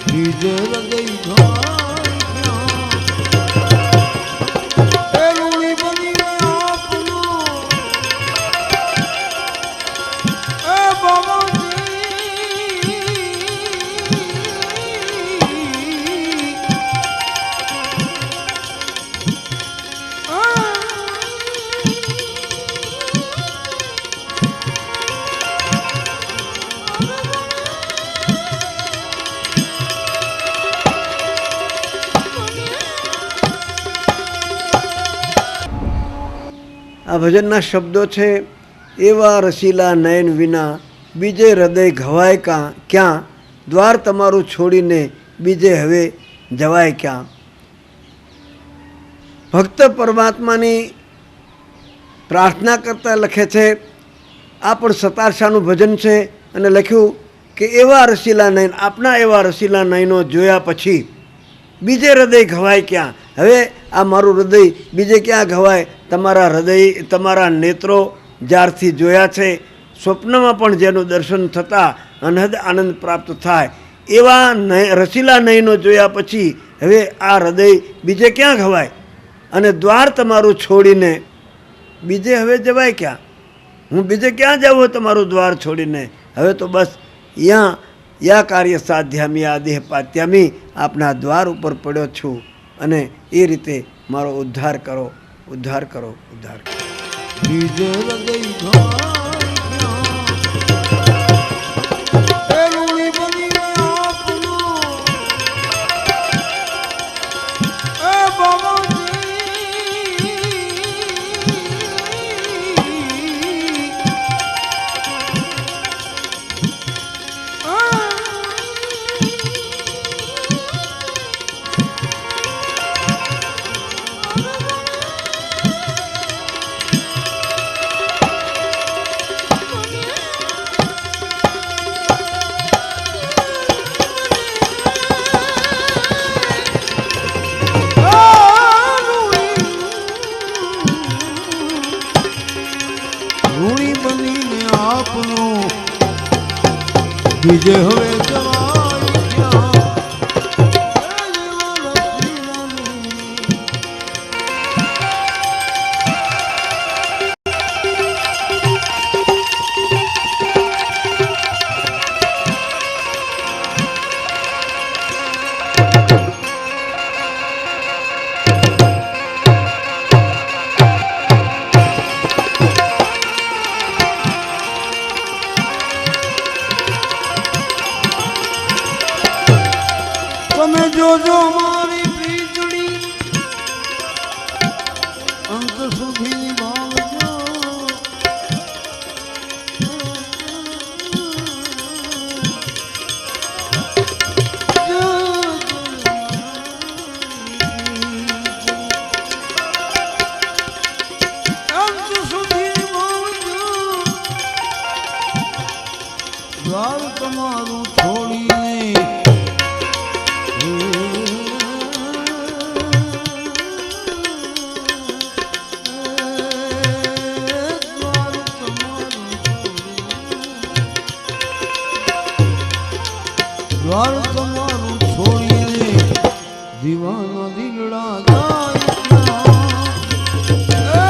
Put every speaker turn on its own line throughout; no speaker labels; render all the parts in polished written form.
બીજે હૃદય ઘાય એ રૂણી બનીને આપનો એ બાબાજી
આ ભજનના શબ્દો છે, એવા રસીલા નયન વિના બીજે હૃદય ઘવાય ક્યાં, દ્વાર તમારું છોડીને બીજે હવે જવાય ક્યાં. ભક્ત પરમાત્માની પ્રાર્થના કરતા લખે છે. આ પણ સતારશાનું ભજન છે અને લખ્યું કે એવા રસીલા નયન, આપના એવા રસીલા નયનો જોયા પછી બીજે હૃદય ઘવાય ક્યાં. હવે આ મારું હૃદય બીજે ક્યાં ઘવાય? તમારા હૃદય, તમારા નેત્રો જ્યારથી જોયા છે, સ્વપ્નમાં પણ જેનું દર્શન થતાં અનહદ આનંદ પ્રાપ્ત થાય, એવા રસીલા નયનો જોયા પછી હવે આ હૃદય બીજે ક્યાં ઘવાય? અને દ્વાર તમારું છોડીને બીજે હવે જવાય ક્યાં? હું બીજે ક્યાં જાઉં તમારું દ્વાર છોડીને? હવે તો બસ યા કાર્ય સાધ્યામી આ દેહ પાત્યામી, આપના દ્વાર ઉપર પડ્યો છું અને એ રીતે મારો ઉદ્ધાર કરો, ઉદ્ધાર કરો, ઉદ્ધાર કરો.
બીજે હૃદય ઘાય એ રૂણી બનીને આપનો એ બાબાજી બીજે હવે જવાય ક્યાં? તમે જોજો મારી પ્રીતડી અંત સુધી ભાવજો. અંત સુધી ભાવજો. દ્વાર તમારું છોડીને દ્વાર તમારું છોડીને દીવાના દિલડા જાય ક્યાં? એ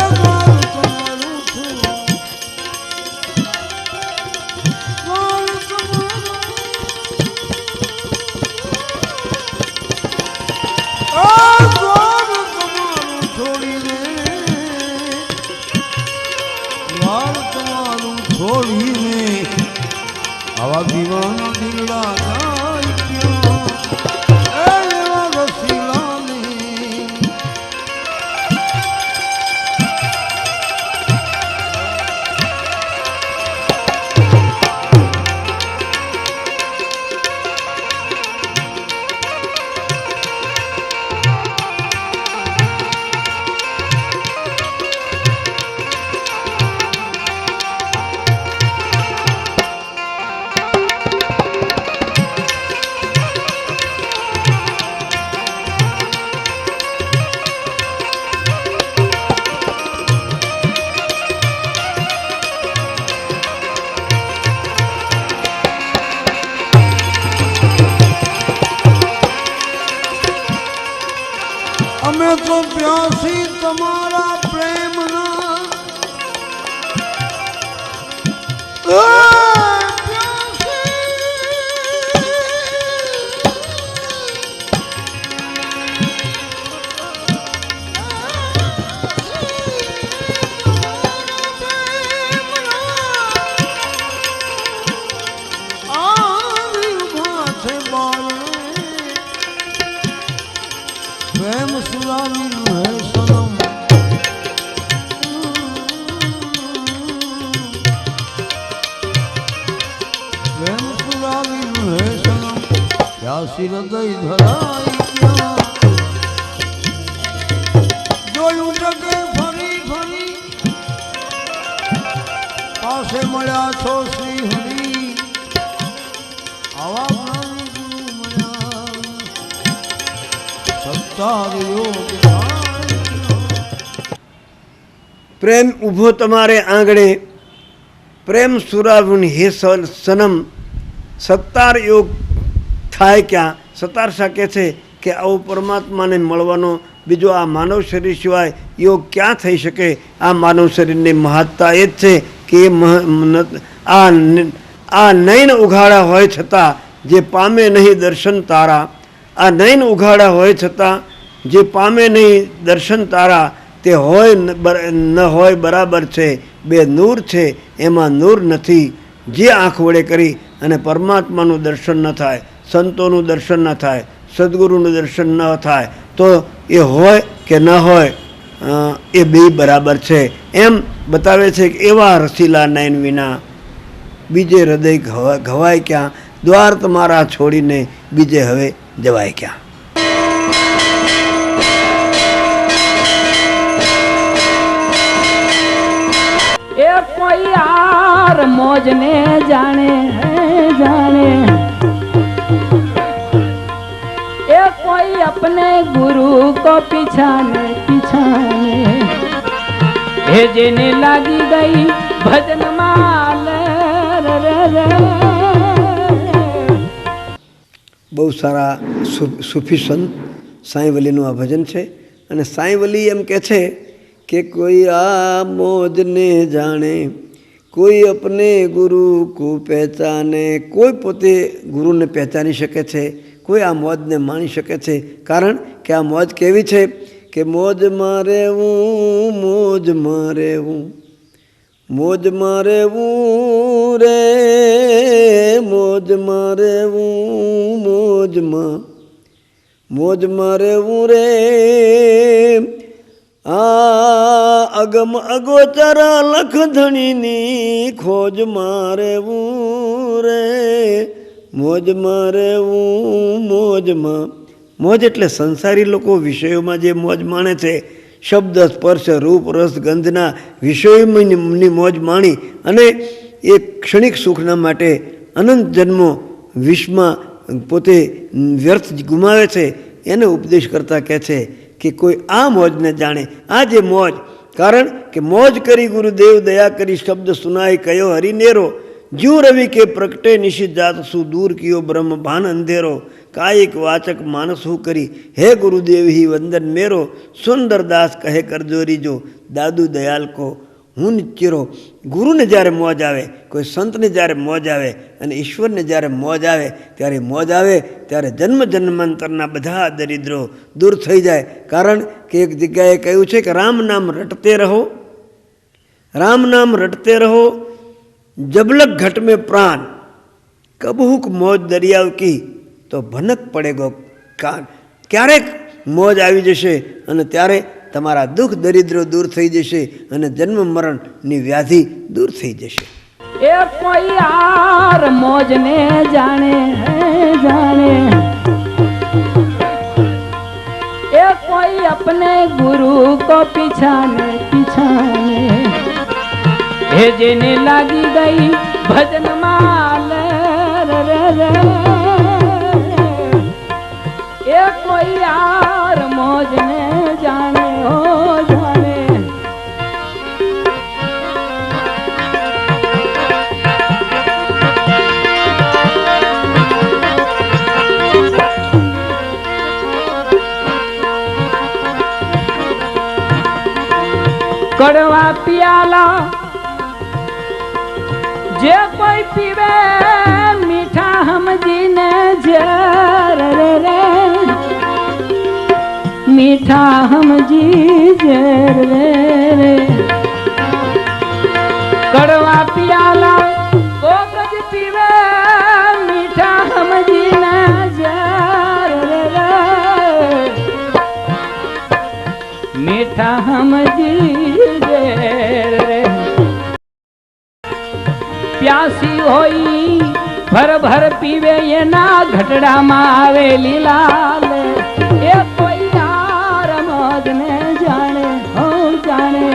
દ્વાર તમારું છોડીને આવા દીવાના દિલડા જાય ક્યાં? એવા રસીલાને અમે તો પ્યાસી તમારા પ્રેમના પ્રેમ સુરાવીનું હે સનમ પ્રેમ સુરાવીનું હે સનમ પ્યાસી હૃદય ધરાઈ ક્યાં જોયું જગે ફરી ફરી પાસે મળ્યા છો શ્રી હરિ આવા
પ્રેમ ઊભો તમારે આંગણે પ્રેમ સુરાવું હે સનમ સત્તાર યોગ થાય ક્યાં? સતાર શકે છે કે આવો પરમાત્માને મળવાનો બીજો આ માનવ શરીર સિવાય યોગ ક્યાં થઈ શકે? આ માનવ શરીરની મહત્તા એ જ છે કે આ નયન ઉઘાડા હોય છતાં જે પામે નહીં દર્શન તારા, આ નયન ઉઘાડા હોય છતાં જે પામે નહીં દર્શન તારા, તે હોય ન હોય બરાબર છે, બે નૂર છે એમાં નૂર નથી. જે આંખ વડે કરી અને પરમાત્માનું દર્શન ન થાય, સંતોનું દર્શન ન થાય, સદગુરુનું દર્શન ન થાય તો એ હોય કે ન હોય એ બે બરાબર છે એમ બતાવે છે કે એવા રસીલા નયન વિના બીજે હૃદય ઘવાય ક્યાં? દ્વાર તમારા છોડીને બીજે હવે જવાય ક્યાં?
એ કોઈ યાર મોજ ને જાણે જાણે, એ કોઈ अपने गुरु को पिछाने पिछाने, भेजने लगी गई भजन माल रे।
બહુ સારા સૂફી સંત સાંઈ વલીનું આ ભજન છે અને સાંઈ વલી એમ કહે છે કે કોઈ આ મોજને જાણે, કોઈ અપને ગુરુ કો પહેચાને. કોઈ પોતે ગુરુને પહેચાની શકે છે, કોઈ આ મોજને માણી શકે છે. કારણ કે આ મોજ કેવી છે કે મોજમાં રહેવું, મોજમાં રહેવું, મોજમાં રહેવું રે, મોજમાં રહેવું, મોજમાં રહેવું રે. આ અગમ અગોચર લખધણીની ખોજમાં રહેવું રે, મોજમાં રહેવું, મોજમાં. મોજ એટલે સંસારી લોકો વિષયોમાં જે મોજ માણે છે, શબ્દ સ્પર્શ રૂપ રસ ગંધના વિષયોની મોજ માણી અને એ ક્ષણિક સુખના માટે અનંત જન્મો વિશ્વમાં પોતે વ્યર્થ ગુમાવે છે, એને ઉપદેશ કરતા કહે છે કે કોઈ આ મોજને જાણે. આ જે મોજ, કારણ કે મોજ કરી ગુરુદેવ દયા કરી શબ્દ સુનાઈ કયો હરિનેરો, જ્યું રવિ કે પ્રગટે નિશિત જાત સુ દૂર કિયો બ્રહ્મ ભાન અંધેરો, કાયિક વાચક માનસ હું કરી હે ગુરુદેવ હી વંદન મેરો, સુંદર દાસ કહે કરજોરી જો દાદુ દયાલ કો હું નિચેરો. ગુરુને જ્યારે મોજ આવે, કોઈ સંતને જ્યારે મોજ આવે અને ઈશ્વરને જ્યારે મોજ આવે ત્યારે જન્મ જન્માંતરના બધા દરિદ્રો દૂર થઈ જાય. કારણ કે એક જગ્યાએ કહ્યું છે કે રામ નામ રટતે રહો, રામ નામ રટતે રહો, જબલક ઘટ में प्राण, કબહુક મોજ દરિયાવ કી તો ભનક પડેગો કાન. ક્યારેક મોજ આવી જશે અને ત્યારે તમારા દુઃખ દરિદ્રો દૂર થઈ જશે અને જન્મ મરણની વ્યાધિ દૂર થઈ જશે.
એ કોઈ યાર મોજ ને જાણે જાણે, એ કોઈ अपने गुरु को पिछाने पिछाने, भेजने लगी गई भजन माल रे। ए कोई यार मौज ने जाने हो जाने, પીવે મીઠા સમજીને ઝેર રે મીઠા સમજી ઝેર રે કડવા પિયાલા કોક જ પીવે મીઠા સમજીને ઝેર રે મીઠા સમજી ઝેર રે પ્યાસી હોઈ ભર ભર પીવે એના ઘટડામાં આવે લીલાલ એ કોઈ યાર મોજ ને જાણે હો જાણે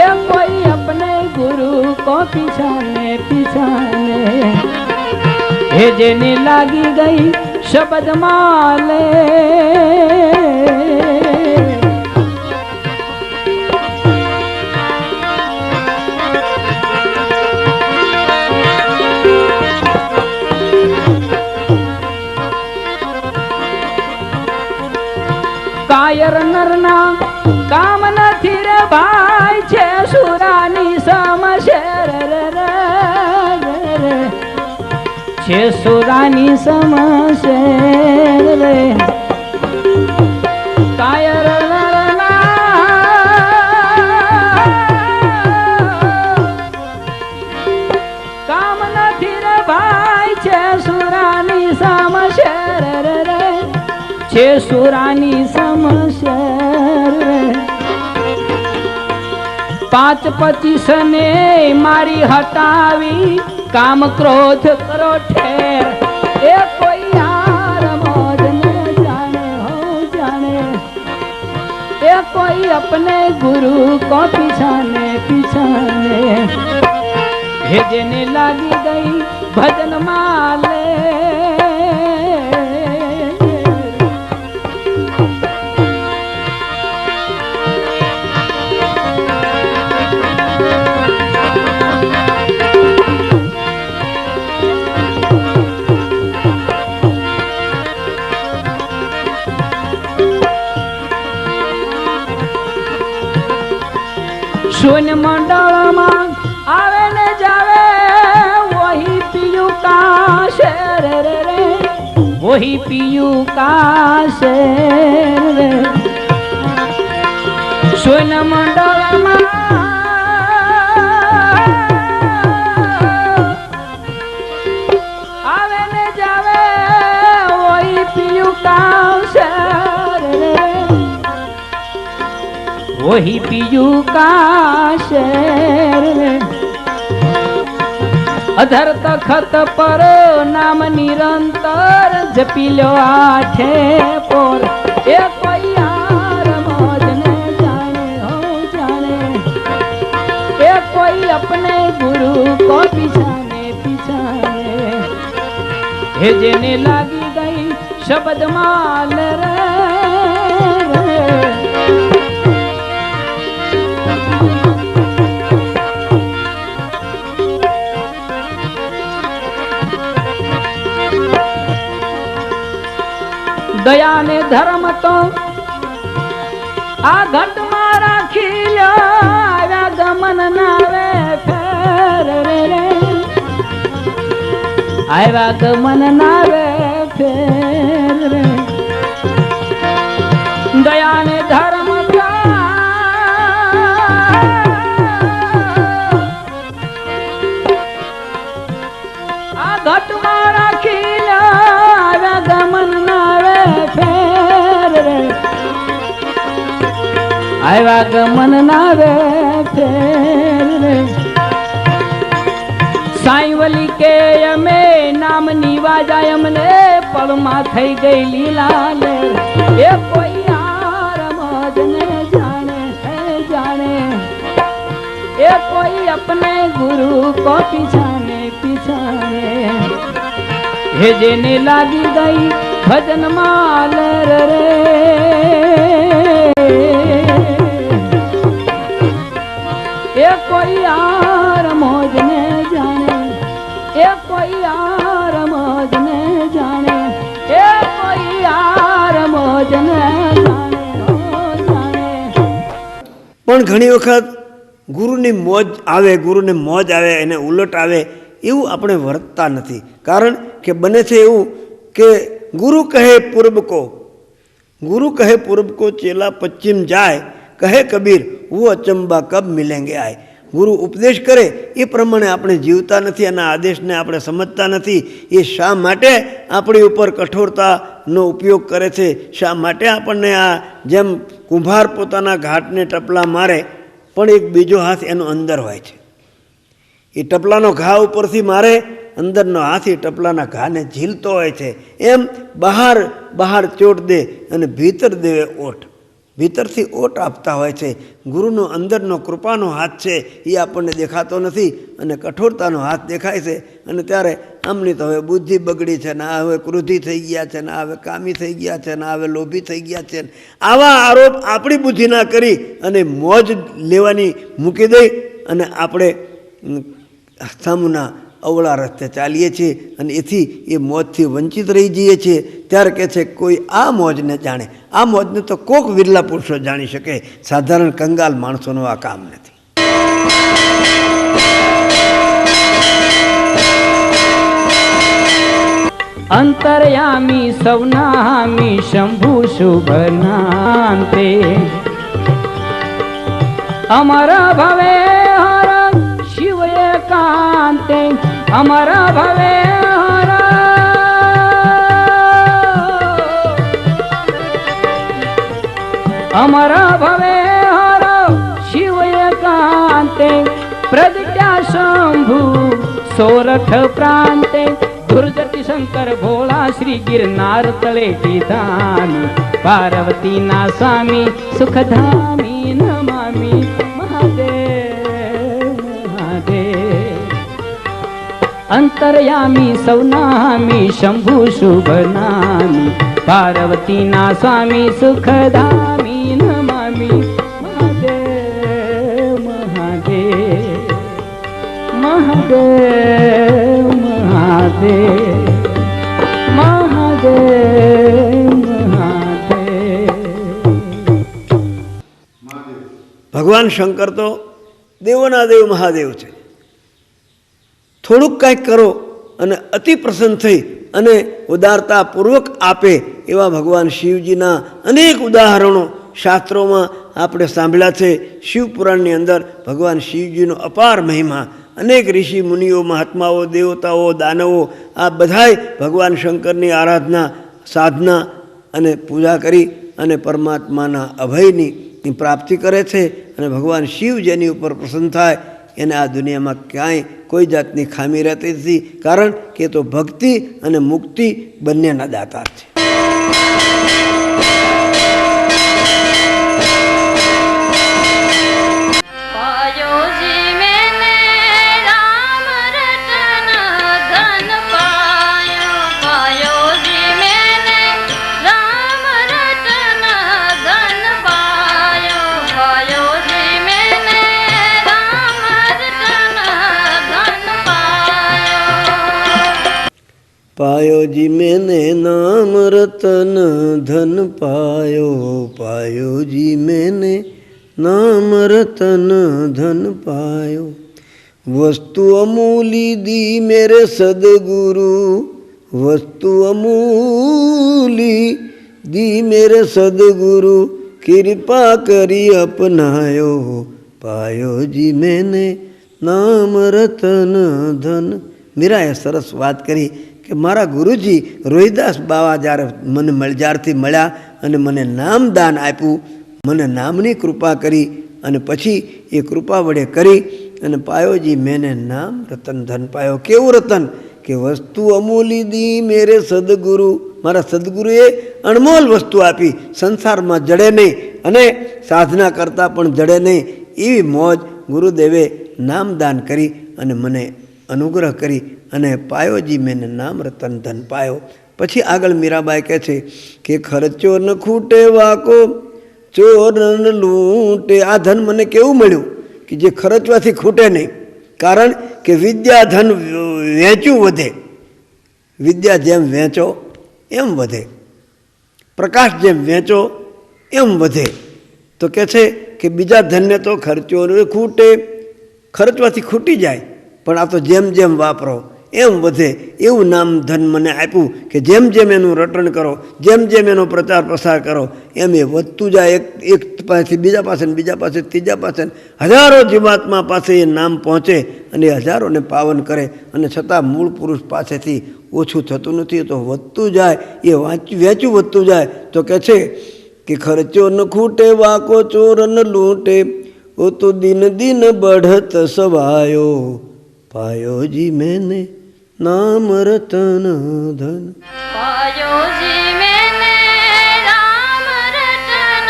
એ કોઈ अपने गुरु को पीछाने पीछाने हे जेने लागी गई शब्द माले કાયર નરના કામ નથી રે ભાઈ છે સુરાની સમશેર રે છે સુરાની સમશેર રે કાયર નરના કામ નથી રે ભાઈ છે સુરાની સમશેર રે છે સુરાની સમશેર રે 5-25 ને મારી હટાવી કામ ક્રોધ કરો ઠેર એ કોઈ યાર મોજ ને જાણે હો જાણે એ કોઈ अपने गुरु को पीछाने पीछाने हे जेने लागी गई भजन माले शून्य मंडल में आवे ने जावे वही पियू का शेर रे वही पियू का शेर रे शून्य मंडल में आवे ने जावे वही पियू का शेर रे वही पियू का शेर रे अधर तखत पर नाम निरंतर जपी लो आठे पोर ए कोई यार मौज ने जाने हो जाने ए कोई अपने गुरु को पीछाने पीछाने हे जेने लागी गई शब्द माल रे दया ने धर्म तो आ घट मारा खिलो आव्या गमन नावे फेर रे आव्या गमन नावे फेर रे दया ने धर्म तो आ घट मारा खिलो आव्या गमन नावे फेर रे आव्या गमन नावे फेर रे साईवली के यमे नाम निवाजा यमने पलमा थई गई लीला ले ये कोई यार मौज ने जाने है जाने ये कोई अपने गुरु को पीछाने पीछाने हे जेने लागी गई भजन माल रे ये कोई यार मौज ने जाने ये कोई यार मौज ने जाने ये कोई यार मौज ने जाने हो जाने
પણ ઘણી વખત ગુરુની મોજ આવે, ગુરુને મોજ આવે એને ઉલટ આવે એવું આપણે વર્તતા નથી. કારણ કે બને છે એવું કે ગુરુ કહે પૂર્વ કો, ગુરુ કહે પૂર્વ કો ચેલા પશ્ચિમ જાય, કહે કબીર वो અચંબા કબ મિલેંગે આય. ગુરુ ઉપદેશ કરે એ પ્રમાણે આપણે જીવતા નથી અને આદેશને આપણે સમજતા નથી. એ શા માટે આપણી ઉપર કઠોરતાનો ઉપયોગ કરે છે? શા માટે આપણને આ જેમ કુંભાર પોતાના ઘાટને ટપલા મારે પણ એક બીજો હાથ એનો અંદર હોય છે. એ ટપલાનો ઘા ઉપરથી મારે, અંદરનો હાથ એ ટપલાના ઘાને ઝીલતો હોય છે. એમ બહાર બહાર ચોટ દે અને ભીતર દેવે ઓઠ, ભીતરથી ઓટ આપતા હોય છે. ગુરુનો અંદરનો કૃપાનો હાથ છે એ આપણને દેખાતો નથી અને કઠોરતાનો હાથ દેખાય છે. અને ત્યારે આમની તો હવે બુદ્ધિ બગડી છે ને, આ હવે ક્રોધી થઈ ગયા છે ને, આ હવે કામી થઈ ગયા છે ને, આ હવે લોભી થઈ ગયા છે. આવા આરોપ આપણી બુદ્ધિના કરી અને મોજ લેવાની મૂકી દઈ અને આપણે સામુના અવળા રસ્તે ચાલીએ છીએ અને એથી એ મોજથી વંચિત રહી જઈએ છીએ. ત્યારે કહે છે કોઈ આ મોજને જાણે. આ મોજને તો કોક વિરલા પુરુષો જાણી શકે, સાધારણ કંગાલ માણસોનું આ કામ નથી.
અંતર્યામી સૌનામી શંભુ શુભનાંતે અમર ભવે હર શિવ એકાંતે, અમર ભવે હર અમર ભવે હર શિવ એકાંતે, પ્રગટ્યા શંભુ સોરઠ પ્રાંતે, દુર્જટી શંકર ભોળા શ્રી ગિરનાર તળેટી ધામી, પાર્વતીના સ્વામી સુખધામી નમામી મહાદેવ મહાદેવ. અંતર્યામી સૌનામી શંભુ શુભનામી, પાર્વતીના સ્વામી સુખધામી નમામી મહાદેવ મહાદેવ મહાદેવ મહાદેવ મહાદેવ મહાદેવ.
ભગવાન શંકર તો દેવોના દેવ મહાદેવ છે. થોડુંક કાંઈક કરો અને અતિ પ્રસન્ન થઈ અને ઉદારતાપૂર્વક આપે એવા ભગવાન શિવજીના અનેક ઉદાહરણો શાસ્ત્રોમાં આપણે સાંભળ્યા છે. શિવપુરાણની અંદર ભગવાન શિવજીનો અપાર મહિમા, અનેક ઋષિ મુનિઓ, મહાત્માઓ, દેવતાઓ, દાનવો આ બધાય ભગવાન શંકરની આરાધના, સાધના અને પૂજા કરી અને પરમાત્માના અભયની પ્રાપ્તિ કરે છે. અને ભગવાન શિવ જેની ઉપર પ્રસન્ન થાય એને આ દુનિયામાં ક્યાંય કોઈ જાતની ખામી રહેતી નથી. કારણ કે તો ભક્તિ અને મુક્તિ બંનેના દાતાર છે. पायो जी मैंने नाम रतन धन पायो, पायो जी मैंने नाम रतन धन पायो, वस्तु अमूली दी मेरे सदगुरु, वस्तु अमूली दी मेरे सदगुरु, कृपा करी अपनायो, पायो जी मैंने नाम रतन धन. મીરાએ સરસ વાત કરી કે મારા ગુરુજી રોહિદાસ બાવા જ્યારથી મળ્યા અને મને નામદાન આપ્યું, મને નામની કૃપા કરી અને પછી એ કૃપા વડે કરી અને પાયોજી મેને નામ રતન ધન પાયો. કેવું રતન કે વસ્તુ અમૂલી દી મેરે સદગુરુ, મારા સદગુરુએ અણમોલ વસ્તુ આપી, સંસારમાં જડે નહીં અને સાધના કરતાં પણ જડે નહીં એવી મોજ ગુરુદેવે નામદાન કરી અને મને અનુગ્રહ કરી અને પાયોજી મેં નામ રતન ધન પાયો. પછી આગળ મીરાબાઈ કહે છે કે ખર્ચો ન ખૂટે વાકો ચોર ન લૂંટે. આ ધન મને કેવું મળ્યું કે જે ખર્ચવાથી ખૂટે નહીં. કારણ કે વિદ્યા ધન વેચ્યું વધે, વિદ્યા જેમ વેચો એમ વધે, પ્રકાશ જેમ વેચો એમ વધે. તો કહે છે કે બીજા ધનને તો ખર્ચો ખૂટે, ખર્ચવાથી ખૂટી જાય પણ આ તો જેમ જેમ વાપરો એમ વધે એવું નામ ધન મને આપ્યું કે જેમ જેમ એનું રટણ કરો, જેમ જેમ એનો પ્રચાર પ્રસાર કરો એમ એ વધતું જાય. એક પાસેથી બીજા પાસે, બીજા પાસે ત્રીજા પાસે, હજારો જીવાત્મા પાસે એ નામ પહોંચે અને એ હજારોને પાવન કરે. અને છતાં મૂળ પુરુષ પાસેથી ઓછું થતું નથી, તો વધતું જાય, એ વેચું વધતું જાય. તો કહે છે કે ખર્ચો ન ખૂટે વાકો ચોર ન લૂંટે, ઓ તો દિન દિન બઢત સવાયો, પાયો જી મેને નામ રતન ધન.
પાયો જી મેને રામ રતન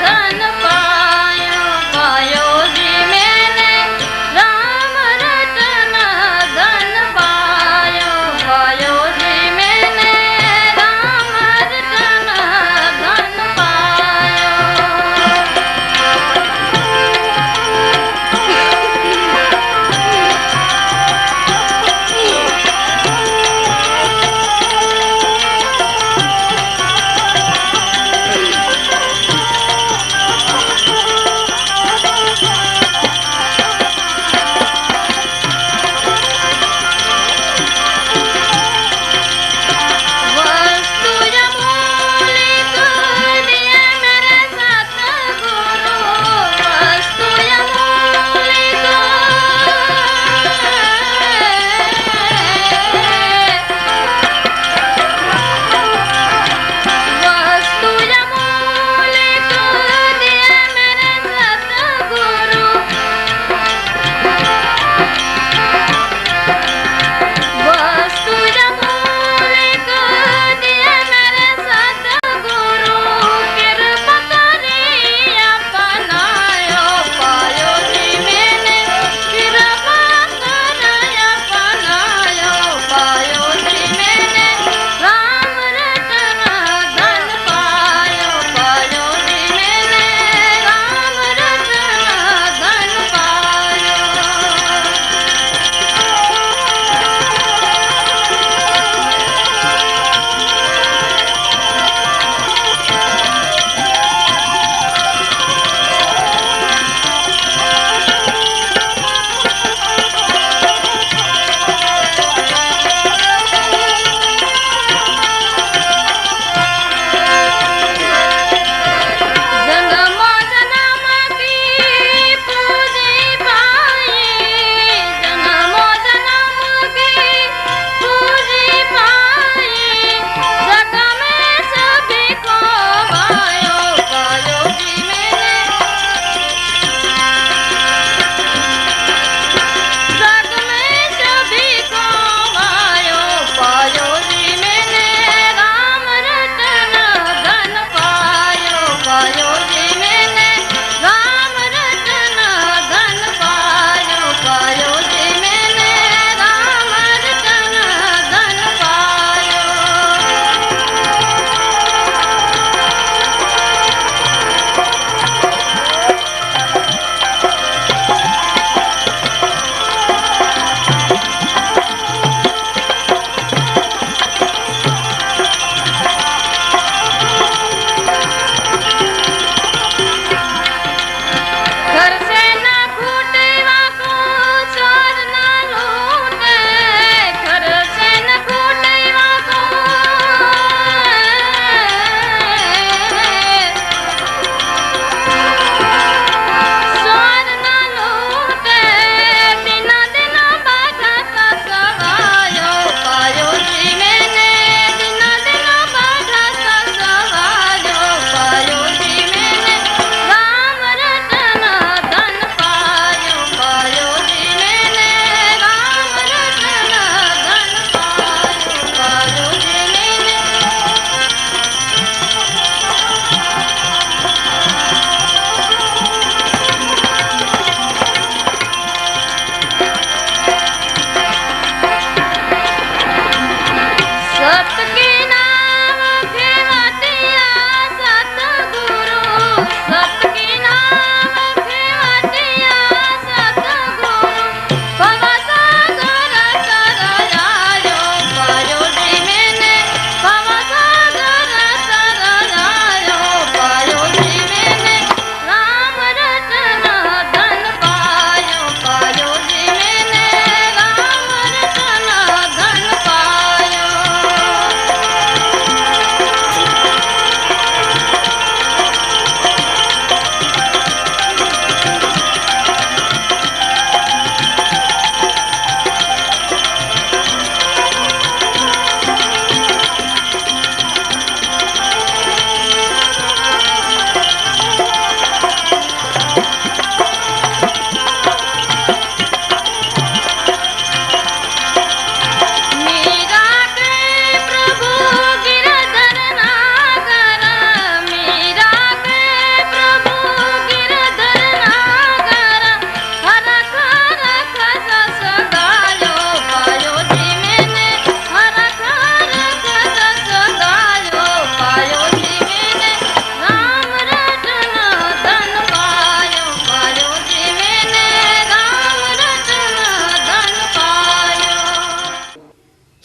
ધન પાયો, પાયો જી મેને રામ રતન ધન પાયો, પાયો જી મેને રામ રતન ધન પાયો.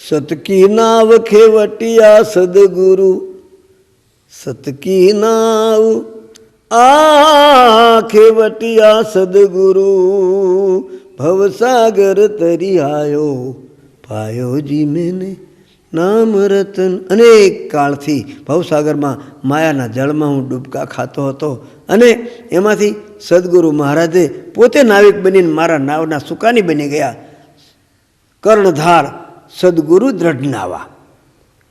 सतकी नाव खेवटिया सदगुरु, सतकी नाव आ खेवटिया सदगुरु, भवसागर तरी आयो पायो जी मैंने नाम रतन। अनेक काळथी भवसागરમાં માયાના જળમાં હું ડૂબકા ખાતો હતો અને એમાંથી સદગુરુ મહારાજે પોતે નાવિક બનીને મારા નાવના સુકાની બની ગયા। કર્ણધાર સદગુરુ દ્રઢ નાવા,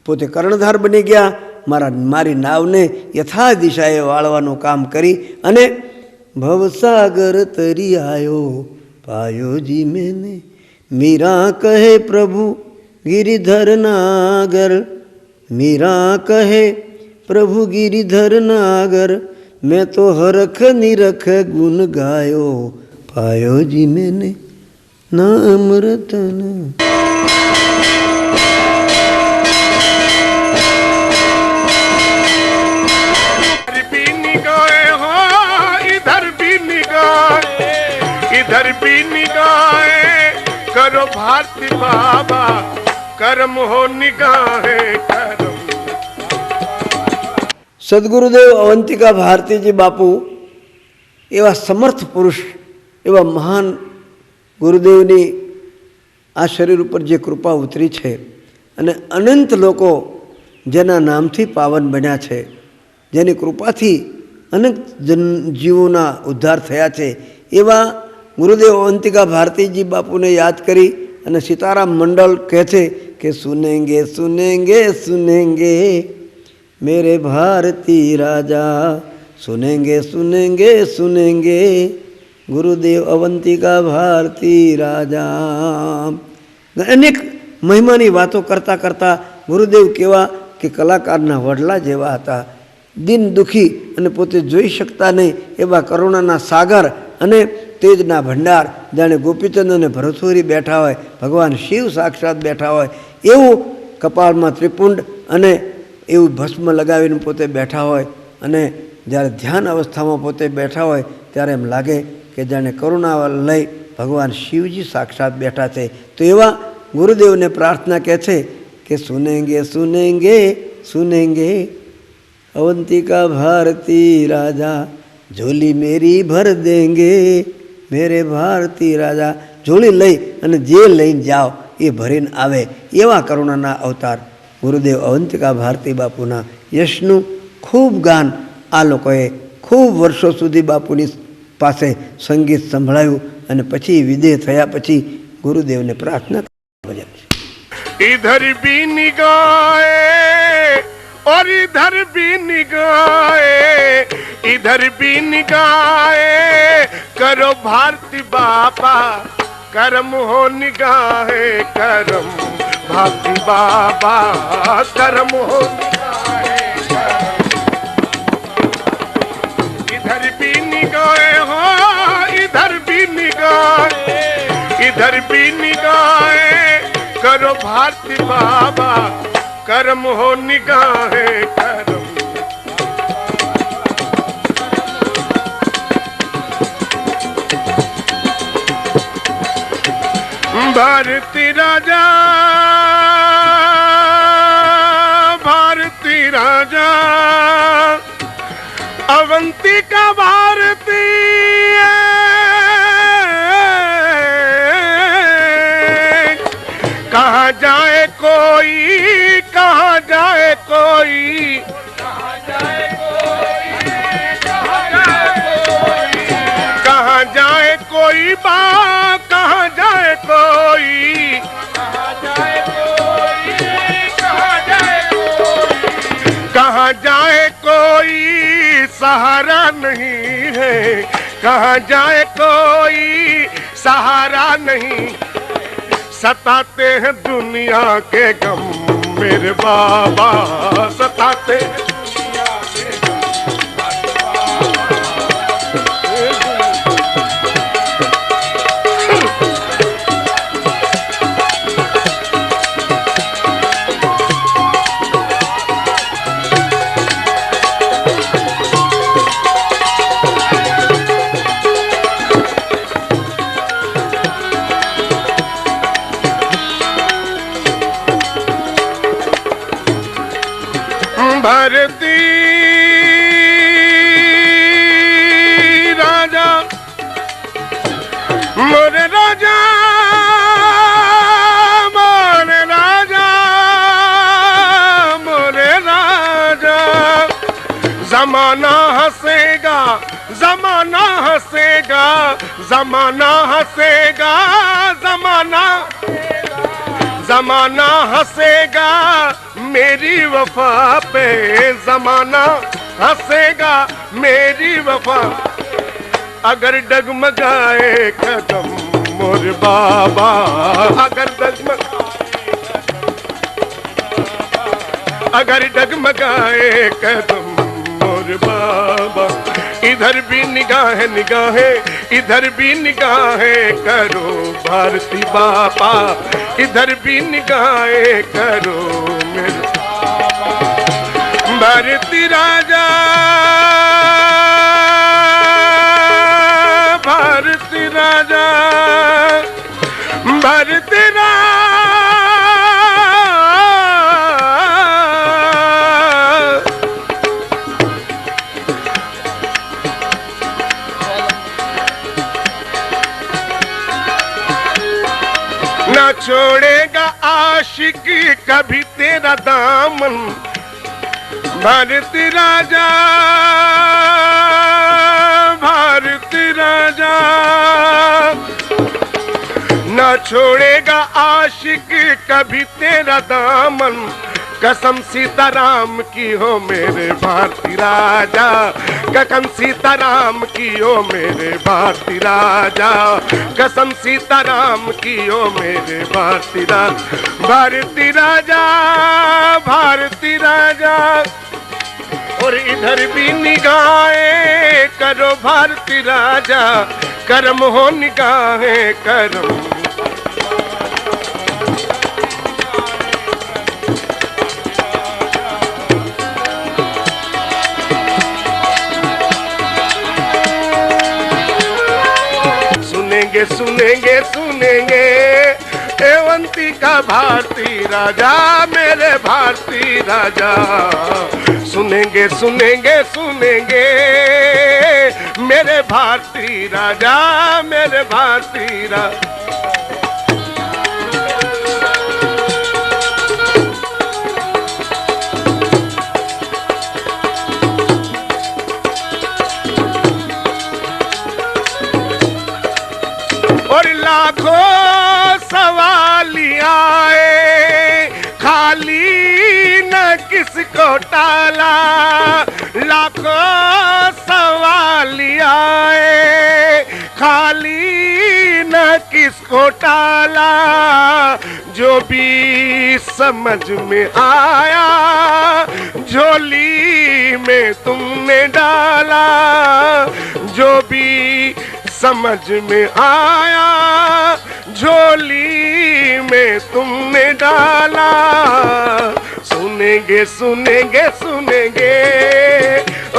પોતે કર્ણધાર બની ગયા, મારી નાવને યથા દિશાએ વાળવાનું કામ કરી અને ભવસાગર તરી આયો પાયો जी मैंने। मीरा कहे प्रभु गिरिधर नागर, मीरा कहे प्रभु गिरिधर नागर, मैं तो हरख निरख गुण गायो पायो जी मैंने नाम रतन।
इधर भी निगाहें करो भारती बाबा, कर्म हो निगाहें कर्म।
सदगुरुदेव अवंतिका भारती जी बापू एवा समर्थ पुरुष, एवा महान गुरुदेवनी आ शरीर पर जे कृपा उतरी है अने अनंत लोको जेना नामथी पावन बन्या छे, जेनी कृपाथी अनेक जीवोना उद्धार थया छे, एवा गुरुदेव अवंतिका भारती जी बापू ने याद करी अने सीताराम मंडल कहते कि सुनेंगे सुनेंगे सुनेंगे मेरे भारती राजा, सुनेंगे सुनेंगे सुनेंगे गुरुदेव अवंतिका भारती राजा। अनेक महिमानी वातो करता करता गुरुदेव केवा कि कलाकारना वडला जेवा हता, दिन दुखी अने पोते जोई शकता नहीं एवा करुणाना सागर अने तेजना भंडार, जाने गोपीचंद ने भरतपुरी बैठा होय, भगवान शिव साक्षात बैठा होय एवं कपाल में त्रिपुंड अने एवं भस्म लगावीने पोते बैठा होय अने ज्यारे ध्यान अवस्था में पोते बैठा होय त्यारे एम लागे कि जाने करुणा लई भगवान शिवजी साक्षात बैठा थे। तो एवा गुरुदेव ने प्रार्थना कहते कि सुनेंगे सुनेंगे सुनेंगे अवंतिका भारती राजा, झोली मेरी भर देंगे मेरे भारती राजा। झोली लई अने जे लईने जाओ ये भरीने आवे एवा करुणाना अवतार गुरुदेव अवंतिका भारती बापूना यशनु खूब गान आ लोकोए खूब वर्षों सुधी बापूनी पासे संगीत संभळाव्युं अने पछी विदेह थया पछी गुरुदेवने प्रार्थना भजन।
इधर भी निगाहें और इधर भी निगाहें, इधर भी निगाहें करो भारती बाबा, कर्म हो निगाहें कर्म भारती बाबा, कर्म हो निगाहें कर्म। इधर भी निगाहें हो, इधर भी निगाहें, इधर भी निगाहें करो भारती बाबा, कर्म हो निगाहें कर्म। भारती राजा, भारती राजा, अवंतिका भारती कहाँ जाए कोई, कहाँ जाए कोई, कहाँ जाए कोई, कहाँ जाए कोई, कहाँ जाए कोई बा, कहाँ जाए कोई, कहाँ जाए कोई, कहाँ जाए कोई, कहाँ जाए कोई सहारा नहीं है, कहाँ जाए कोई सहारा नहीं, सताते हैं दुनिया के गम मेरे बाबा, सताते हैं दुनिया के भारती राजा मोरे राजा मोरे राजा मोरे राजा जमाना हंसेगा जमाना हंसेगा जमाना हंसेगा जमाना जमाना हंसेगा मेरी वफा पे जमाना हंसेगा मेरी वफा अगर डगमगाए कदम मोर बाबा अगर डगमगाए कदम मोर बाबा इधर भी निगाहें निगाहें इधर भी निगाहें करो भारती बाबा इधर भी निगाहें करो मेरे भारती राजा भारती राजा भारती राजा ना छोड़ेगा आशिक कभी तेरा दामन भारती राजा भारती राजा ना छोड़ेगा आशिक कभी तेरा दामन कसम सीताराम की हो मेरे भारती राजा कसम सीताराम की हो मेरे भारती राजा कसम सीताराम की हो मेरे भारती राजा भारती राजा भारती राजा और इधर भी निगाहें करो भारती राजा करम हो निगाहें करम सुनेंगे सुनेंगे सुनेंगे एवंती का भारती राजा मेरे भारती राजा सुनेंगे सुनेंगे सुनेंगे मेरे भारती राजा मेरे भारती राजा और लाखों सवालियाँ आए खाली न किसको टाला लाखों सवालियाँ आए खाली न किसको टाला जो भी समझ में आया झोली में तुमने डाला जो भी समझ में आया झोली में तुमने डाला सुनेंगे सुनेंगे सुनेंगे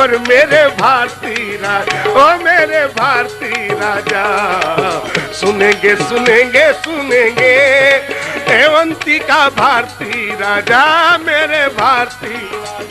और मेरे भारती राजा ओ मेरे भारती राजा सुनेंगे सुनेंगे सुनेंगे एवंती का भारती राजा मेरे भारती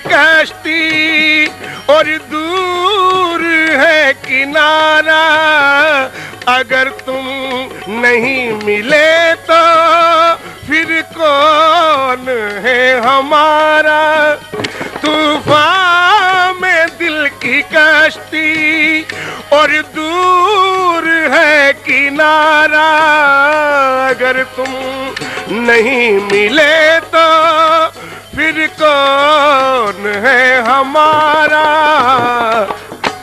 कश्ती और दूर है किनारा अगर तुम नहीं मिले तो फिर कौन है हमारा तूफान में दिल की कश्ती और दूर है किनारा अगर तुम नहीं मिले तो फिर कौन है हमारा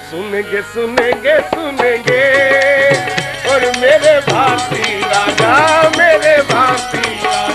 सुनेंगे सुनेंगे सुनेंगे और मेरे भारती राजा मेरे भारती राजा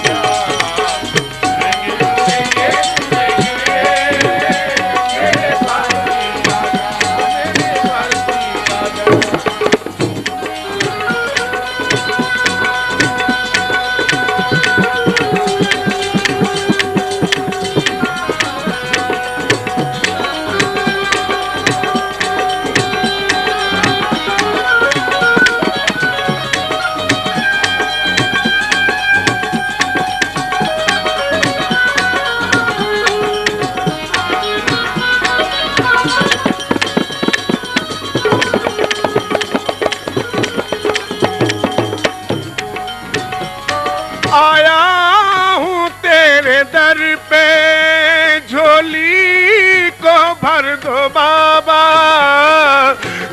भर दो बाबा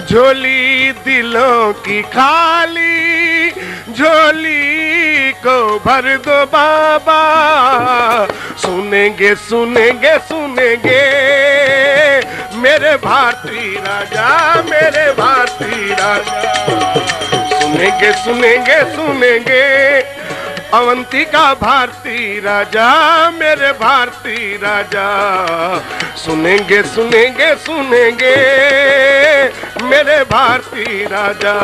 झोली दिलों की खाली, झोली को भर दो बाबा। सुनेंगे सुनेंगे सुनेंगे मेरे भारती राजा, मेरे भारती राजा। सुनेंगे सुनेंगे सुनेंगे अवंतिका भारती राजा, मेरे भारती राजा। सुनेंगे सुनेंगे सुनेंगे मेरे भारती राजा,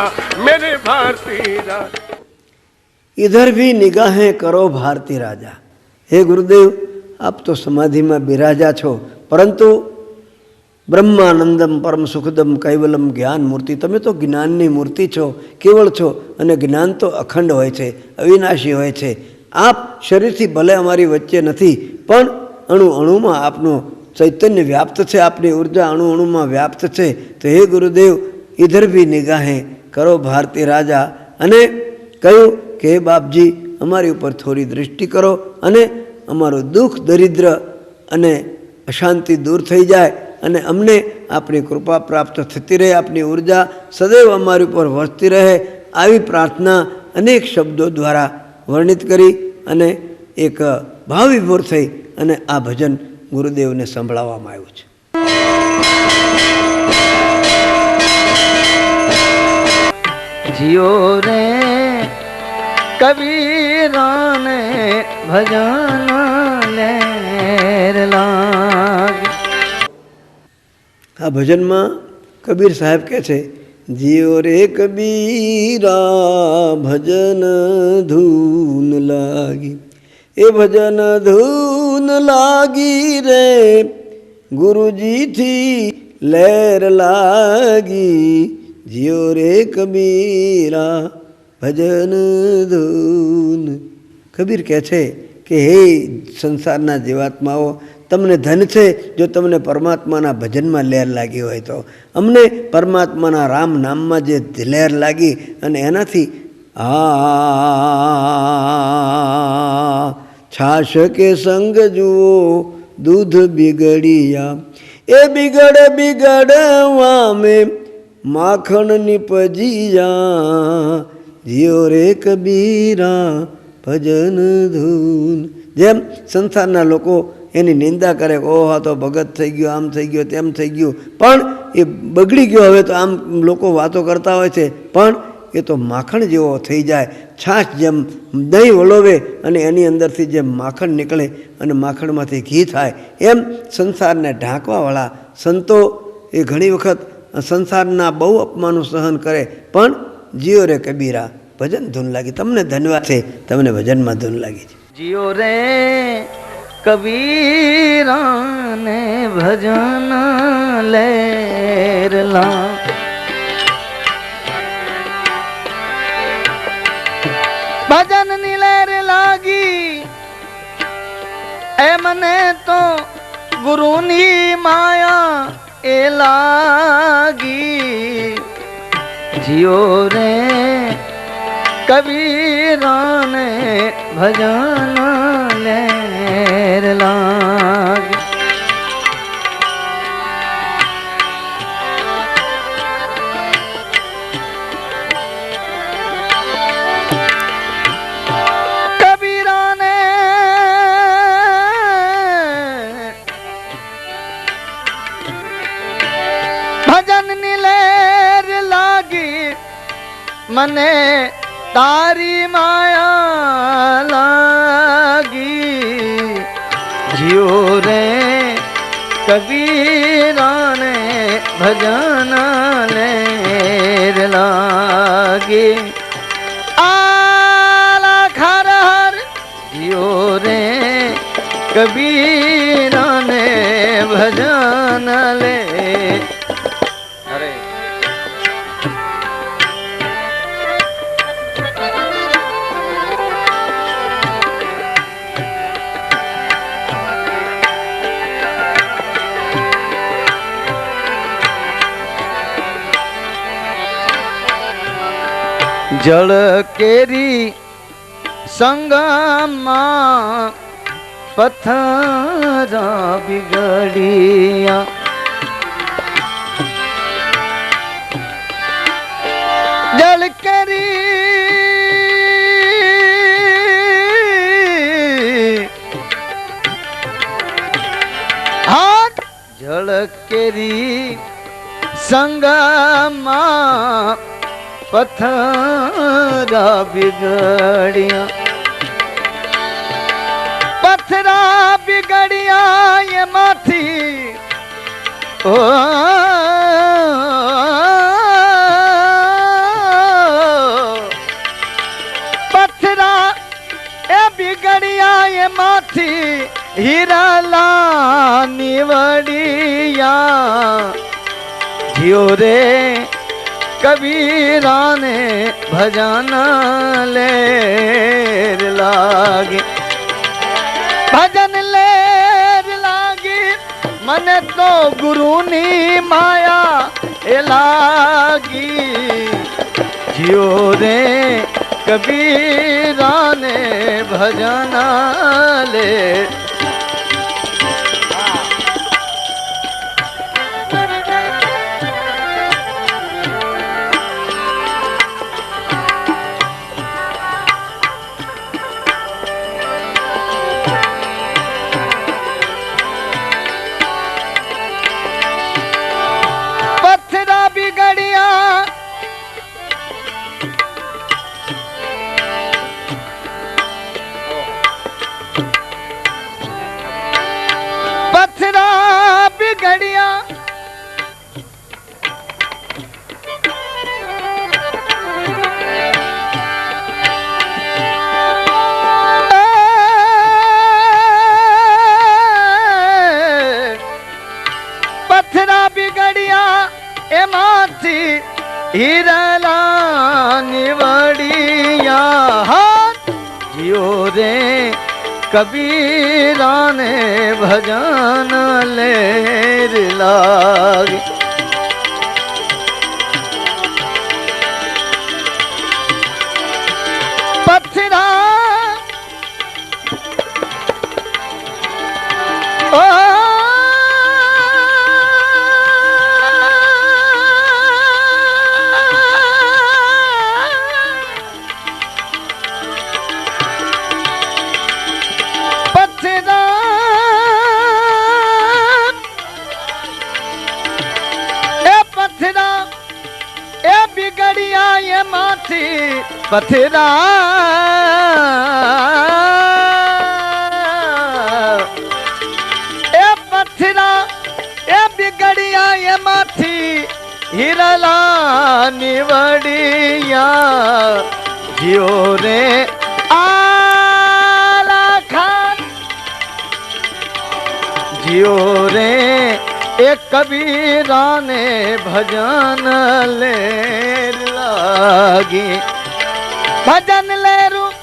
मेरे भारती राजा।
इधर भी निगाहें करो भारती राजा। हे गुरुदेव, आप तो समाधि में बिराजा छो, परंतु બ્રહ્માનંદમ પરમ સુખદમ કૈવલમ જ્ઞાન મૂર્તિ, તમે તો જ્ઞાનની મૂર્તિ છો, કેવળ છો, અને જ્ઞાન તો અખંડ હોય છે, અવિનાશી હોય છે. આપ શરીરથી ભલે અમારી વચ્ચે નથી, પણ અણુ અણુમાં આપનું ચૈતન્ય વ્યાપ્ત છે, આપની ઉર્જા અણુ અણુમાં વ્યાપ્ત છે. તો હે ગુરુદેવ, ઇધર ભી નિગાહે કરો ભારતી રાજા. અને કહ્યું કે હે બાપજી, અમારી ઉપર થોડી દૃષ્ટિ કરો અને અમારું દુઃખ દરિદ્ર અને અશાંતિ દૂર થઈ જાય અને અમને આપણી કૃપા પ્રાપ્ત થતી રહે, આપની ઉર્જા સદૈવ અમારી ઉપર વરસતી રહે. આવી પ્રાર્થના અનેક શબ્દો દ્વારા વર્ણિત કરી અને એક ભાવવિભોર થઈ અને આ ભજન ગુરુદેવને સંભળાવવામાં આવ્યું છે.
जियो रे कबीराने भजन लेर लाग.
આ ભજનમાં કબીર સાહેબ કહે છે, જીઓ રે કબીરા ભજન ધૂન લાગી, એ ભજન ધૂન લાગી રે ગુરુજીથી લહેર લાગી. જીઓ રે કબીરા ભજન ધૂન. કબીર કહે છે કે હે સંસારના જીવાત્માઓ, તમને ધન છે જો તમને પરમાત્માના ભજનમાં લહેર લાગી હોય તો. અમને પરમાત્માના રામ નામમાં જે લહેર લાગી અને એનાથી છાશ કે સંગ જુઓ દૂધ બિગડિયા, એ બિગડ બિગડવા મેં માખણ નિપજિયા. જીઓ રે કબીરા ભજન ધૂન. જેમ સંસારના લોકો એની નિંદા કરે, ઓહ આ તો ભગત થઈ ગયો, આમ થઈ ગયો, તેમ થઈ ગયું, પણ એ બગડી ગયો હવે તો આમ લોકો વાતો કરતા હોય છે, પણ એ તો માખણ જેવો થઈ જાય. છાશ જેમ દહીં વલોવે અને એની અંદરથી જેમ માખણ નીકળે અને માખણમાંથી ઘી થાય, એમ સંસારને ઢાંકવાવાળા સંતો એ ઘણી વખત સંસારના બહુ અપમાનો સહન કરે, પણ જીઓ રે કબીરા ભજન ધૂન લાગી. તમને ધન્યવાદ છે, તમને ભજનમાં ધૂન લાગી છે.
जियो रे कबीराने भजन लेर लाग. भजन ની લહેર લાગી એ મને તો ગુરુની માયા એ લાગી. જીઓ રે કબીરાને ભજન લેર લાગ. કબીરાને ભજન ની લહેર લાગી, મને તારી માયા લાગી. જીઓ રે કબીરાને ભજન લેર લાગી. આલા ખર હર જીઓ રે કબીરાને ભજન લે. અરે જળ કેરી સંગમાં પથ્થર બિગડિયા.
હાથ ઝળકેરી સંગમાં પથરા બિગડ્યા પથરા બિગડ્યા એમાંથી ઓ પથરા એ બિગડ્યા એમાંથી હીરાલા નીવડિયા જીઓ રે કબીરાને ભજન લેર લાગે ભજન લેર લાગે મને તો ગુરુની માયા એ લાગી જીઓ રે કબીરાને ભજન લે એમાંથી હીરાલા નીવડિયા હાથ જીઓ રે કબીરાને ભજન લેર લાગે પથરા પથરા એ પથરા એ બિગડ્યા એમાંથી હીરાલા નીવડિયા જીઓ રે આલા ખાન જીઓ રે એ કબીરાને ભજન લેર લાગી ભજન લેરું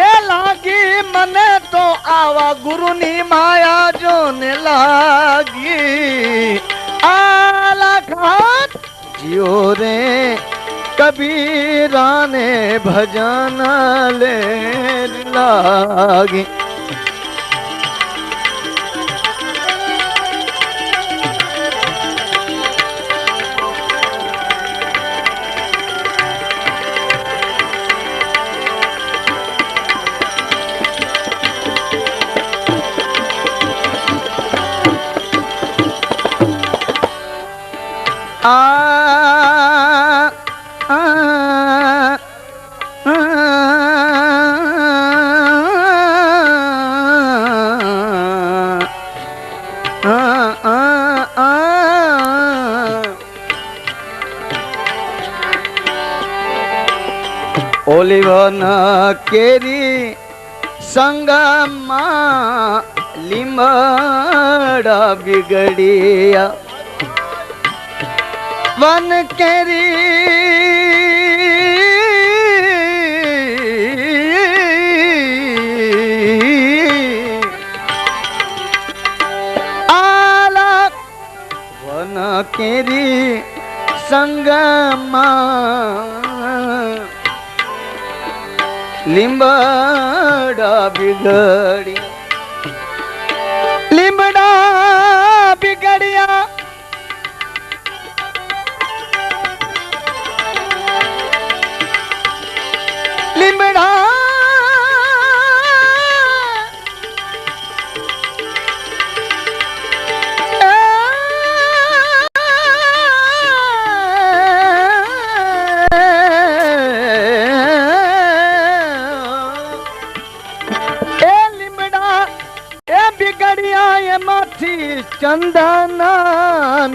એ લાગી મને તો આવા ગુરુની માયા જોને લાગી આલા ખાત જીઓ રે કબીરાને ભજન લેર લાગી ઓલીવન કેરી સંગમાં લીમડા બિગડિયા વન કેરી આલા વન કેરી સંગમાં લીમડા બિગડી લીમડા બિગડ્યા
ચંદન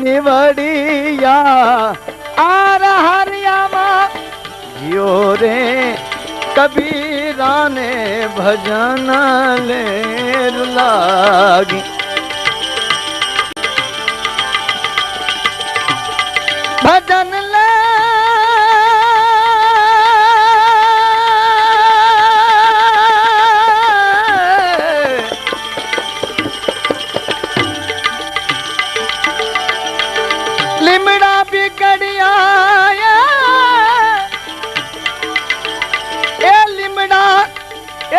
નિવડિયા આર હરિયામાં જીઓ રે કબીરાને ભજન લેર લાગી ભજન લે લીમડા પીકડિયા એ લીમડા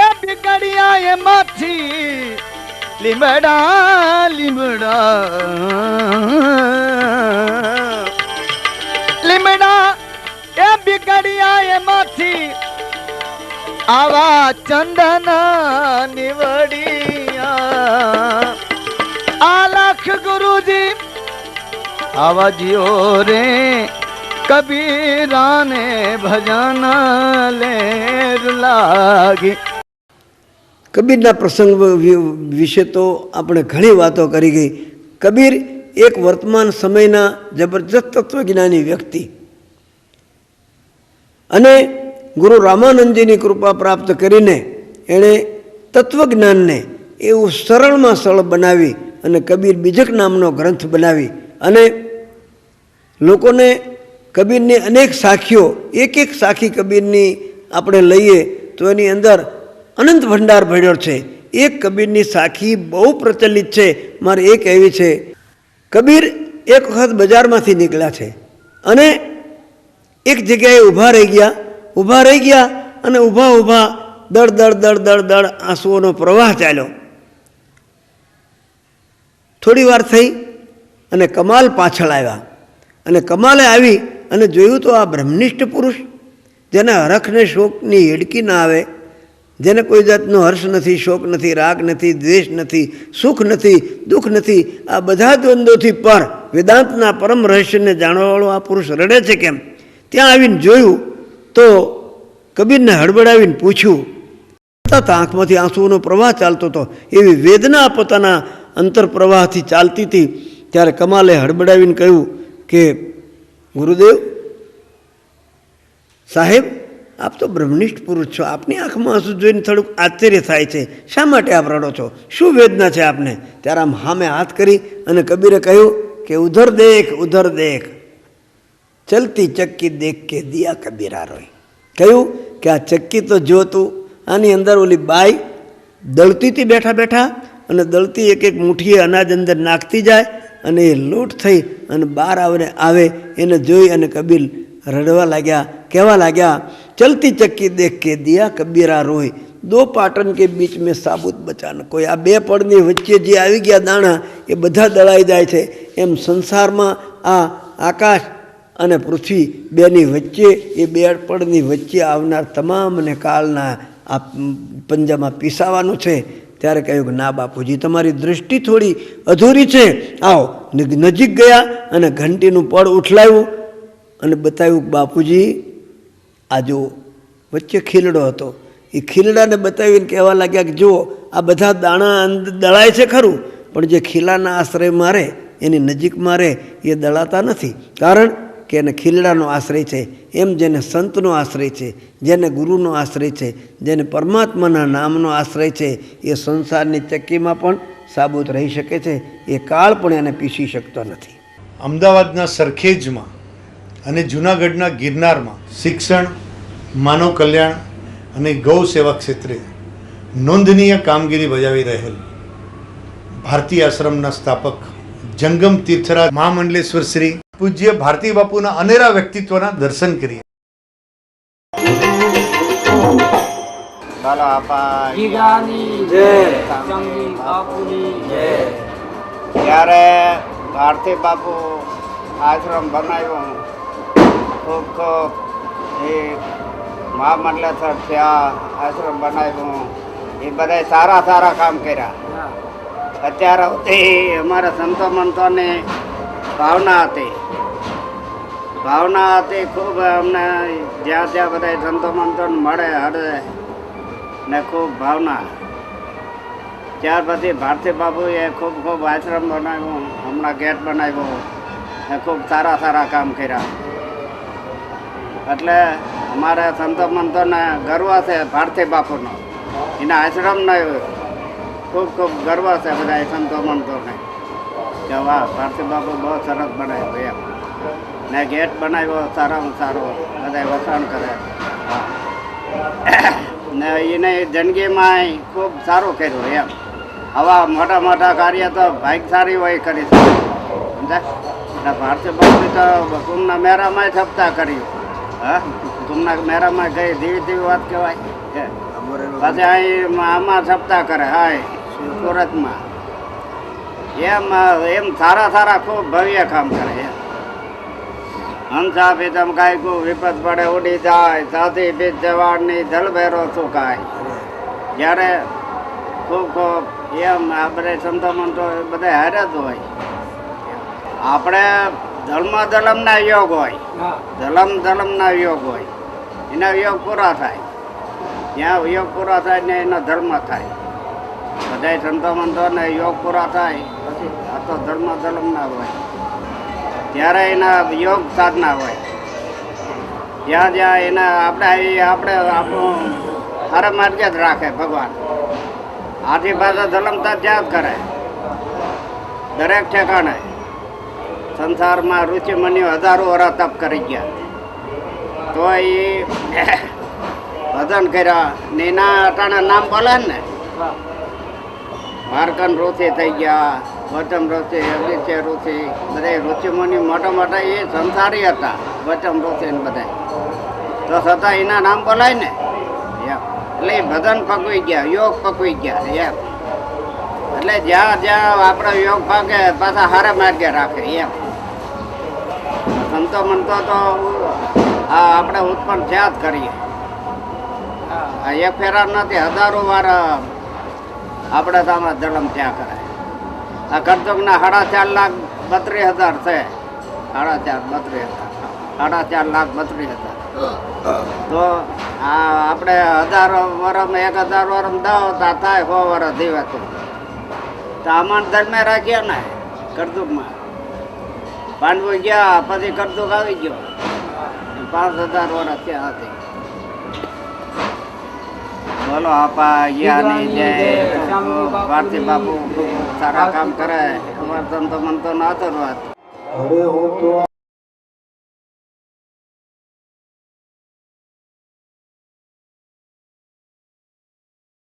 એ પીકડિયા એમાંથી લીમડા લીમડા લીમડા એ પીકડિયા એમાંથી આવા ચંદન નિવડિયા આ લાખ ગુરુજી આવા જીઓ રે કબીરાને ભજન લેર લાગી.
કબીરના પ્રસંગ વિશે તો આપણે ઘણી વાતો કરી ગઈ. કબીર એક વર્તમાન સમયના જબરજસ્ત તત્વજ્ઞાની વ્યક્તિ અને ગુરુ રામાનંદજીની કૃપા પ્રાપ્ત કરીને એણે તત્વજ્ઞાનને એવું સરળમાં સરળ બનાવી અને કબીર બીજક નામનો ગ્રંથ બનાવી અને લોકોને કબીરની અનેક સાખીઓ એક એક સાખી કબીરની આપણે લઈએ તો એની અંદર અનંત ભંડાર ભર્યો છે. એક કબીરની સાખી બહુ પ્રચલિત છે. મારે એક એવી છે, કબીર એક વખત બજારમાંથી નીકળ્યા છે અને એક જગ્યાએ ઊભા રહી ગયા અને ઊભા ઊભા દળ દળ દળ દળ દળ આંસુઓનો પ્રવાહ ચાલ્યો. થોડી વાર થઈ અને કમાલ પાછળ આવ્યા અને કમાલે આવી અને જોયું તો આ બ્રહ્મનિષ્ઠ પુરુષ જેને હરખને શોકની હેડકી ના આવે, જેને કોઈ જાતનો હર્ષ નથી, શોક નથી, રાગ નથી, દ્વેષ નથી, સુખ નથી, દુઃખ નથી, આ બધા દ્વંદ્વોથી પર વેદાંતના પરમ રહસ્યને જાણવાવાળો આ પુરુષ રડે છે કેમ? ત્યાં આવીને જોયું તો કબીરને હડબડાવીને પૂછ્યું. આંખમાંથી આંસુઓનો પ્રવાહ ચાલતો હતો, એવી વેદના પોતાના અંતર પ્રવાહથી ચાલતી હતી. ત્યારે કમાલે હડબડાવીને કહ્યું કે ગુરુદેવ સાહેબ, આપ તો બ્રહ્મનિષ્ઠ પુરુષ છો, આપની આંખમાં આંસુ જોઈને થોડુંક આશ્ચર્ય થાય છે, શા માટે આપ રડો છો, શું વેદના છે આપને? ત્યારે આમ સામે હાથ કરી અને કબીરે કહ્યું કે ઉધર દેખ ચલતી ચક્કી દેખ કે દિયા કબીરા રોય. કહ્યું કે આ ચક્કી તો જો તું, આની અંદર ઓલી બાઈ દળતી હતી બેઠા બેઠા અને દળતી એક એક મુઠ્ઠીએ અનાજ અંદર નાખતી જાય અને એ લૂંટ થઈ અને બહાર આવે એને જોઈ અને કબીર રડવા લાગ્યા, કહેવા લાગ્યા ચલતી ચક્કી દેખ કે દિયા કબીરા રોય, દો પાટન કે બીચ મેં સાબુત બચા ન કોઈ. આ બે પડની વચ્ચે જે આવી ગયા દાણા એ બધા દળાઈ જાય છે. એમ સંસારમાં આ આકાશ અને પૃથ્વી બેની વચ્ચે, એ બે પડની વચ્ચે આવનાર તમામને કાળના આ પંજામાં પીસાવાનું છે. ત્યારે કહ્યું કે ના બાપુજી, તમારી દૃષ્ટિ થોડી અધૂરી છે, આવો. નજીક ગયા અને ઘંટીનું પડ ઉઠલાવ્યું અને બતાવ્યું કે બાપુજી આ જો વચ્ચે ખીલડો હતો, એ ખીલડાને બતાવીને કહેવા લાગ્યા કે જુઓ આ બધા દાણા દળાય છે ખરું, પણ જે ખીલાના આશ્રય મારે એની નજીક મારે એ દળાતા નથી, કારણ કે એને ખીલડાનો આશ્રય છે. એમ જેને સંતનો આશ્રય છે, જેને ગુરુનો આશ્રય છે, જેને પરમાત્માના નામનો આશ્રય છે, એ સંસારની ચક્કીમાં પણ સાબુત રહી શકે છે, એ કાળ પણ એને પીસી શકતો નથી.
અમદાવાદના સરખેજમાં અને જૂનાગઢના ગિરનારમાં શિક્ષણ, માનવ કલ્યાણ અને ગૌ સેવા ક્ષેત્રે નોંધનીય કામગીરી બજાવી રહેલ ભારતી આશ્રમના સ્થાપક જંગમ તીર્થરાજ મહામંડલેશ્વર શ્રી પૂજ્ય ભારતી બાપુના અનેરા વ્યક્તિત્વના દર્શન કરીએ.
ત્યારે ભારતી બાપુ આશ્રમ બનાવ્યો, ખૂબ ખૂબ એ મહામંડલેશ્વર ત્યાં આશ્રમ બનાવ્યું, એ બધા સારા સારા કામ કર્યા. અત્યારે સુધી અમારા સંતો મંતોની ભાવના હતી ખૂબ. અમને જ્યાં ત્યાં બધા સંતો મંતોને મળે હળે ને ખૂબ ભાવના.
ત્યાર પછી ભારતી બાપુએ ખૂબ ખૂબ આશ્રમ બનાવ્યો, હમણાં ગેટ બનાવ્યો, એ ખૂબ સારા સારા કામ કર્યા. એટલે અમારે સંતો મંતોને ગર્વ છે ભારતી બાપુનો, એના આશ્રમનો ખૂબ ખૂબ ગર્વ છે બધા સંતો મંતોને કે વાહ ભારતી બાપુ બહુ સરસ બનાવ્યો એમ. ને ગેટ બનાવ્યો સારામાં સારો, બધા વખાણ કરે. હા ને એને જિંદગીમાં ખૂબ સારું કર્યું એમ. આવા મોટા મોટા કાર્ય તો ભાગશાળી હોય કરી શકે સમજાય. ભારતી બાપુ તો કુંભના મેળામાં છપતા કર્યું. હા કુંભના મેળામાં ગઈ ધીવી ધીવી વાત કહેવાય. પછી અહીં આમાં છપતા કરે હાય સુરતમાં એમ સારા સારા ખૂબ ભવ્ય કામ કરે એમ. હંસા પીતમ કાયકું વિપત પડે ઉડી જાય, સાથી બીજ જવાળની જલભેરો સુકાય. જ્યારે ખૂબ ખૂબ એમ આ બધા સંતો મંતો બધા હારે જ હોય. આપણે ધર્મના યોગ હોય, ધર્મના યોગ હોય, એના યોગ પૂરા થાય. ત્યાં યોગ પૂરા થાય ને એનો ધર્મ થાય. બધા સંતો મંતોને યોગ પૂરા થાય પછી આ તો ધર્મના હોય ત્યારે એના યોગ સાધના હોય. જ્યાં જ્યાં એના આપણે આપણું હર માર્ગે જ રાખે ભગવાન. આથી પાસે ધર્મતા જ્યાં જ કરે દરેક ઠેકાણે. સંસારમાં ઋષિ મુનિઓ હજારો વર્ષ તપ કરી ગયા તો એ ભજન કર્યા ને એના અટાણે નામ બોલે ને માર્કન ઋષિ થઈ ગયા, વચમ ઋષિ, અગિત્ય ઋષિ, બધા ઋષિ મુનિ મોટા મોટા એ સંસારી હતા. વચમ ઋષિ ને બધા તો છતાં એના નામ બોલાય ને એમ. એટલે એ ભજન પકવી ગયા, યોગ પકવી ગયા એમ. એટલે જ્યાં જ્યાં આપણો યોગ પાકે પાછા હારે માર્ગે રાખે એમ. સંતો મંતો તો આ આપણે ઉત્પન્ન થયા જ કરીએ. આ એક ફેરા નથી, હજારો વાર આપણે સામે જન્મ થયા કરે. આ કરતોકના 4,32,000 છે. 4,32,000 તો આ આપણે 1000 વર્ષમાં 1000 વર્ષમાં દાવતા થાય 100 વર્ષ જીવે તો આમાં ધર્મે રાખ્યા ને કરતુકમાં. પાંડવો ગયા પછી કરતુક આવી ગયો, 5000 વર્ષ ત્યાં હતી. બોલો આપા જ્ઞાની જય. ભારતી બાપુ ખૂબ સારા કામ કરે. અમારે સંતો મંતો ના આશીર્વાદ.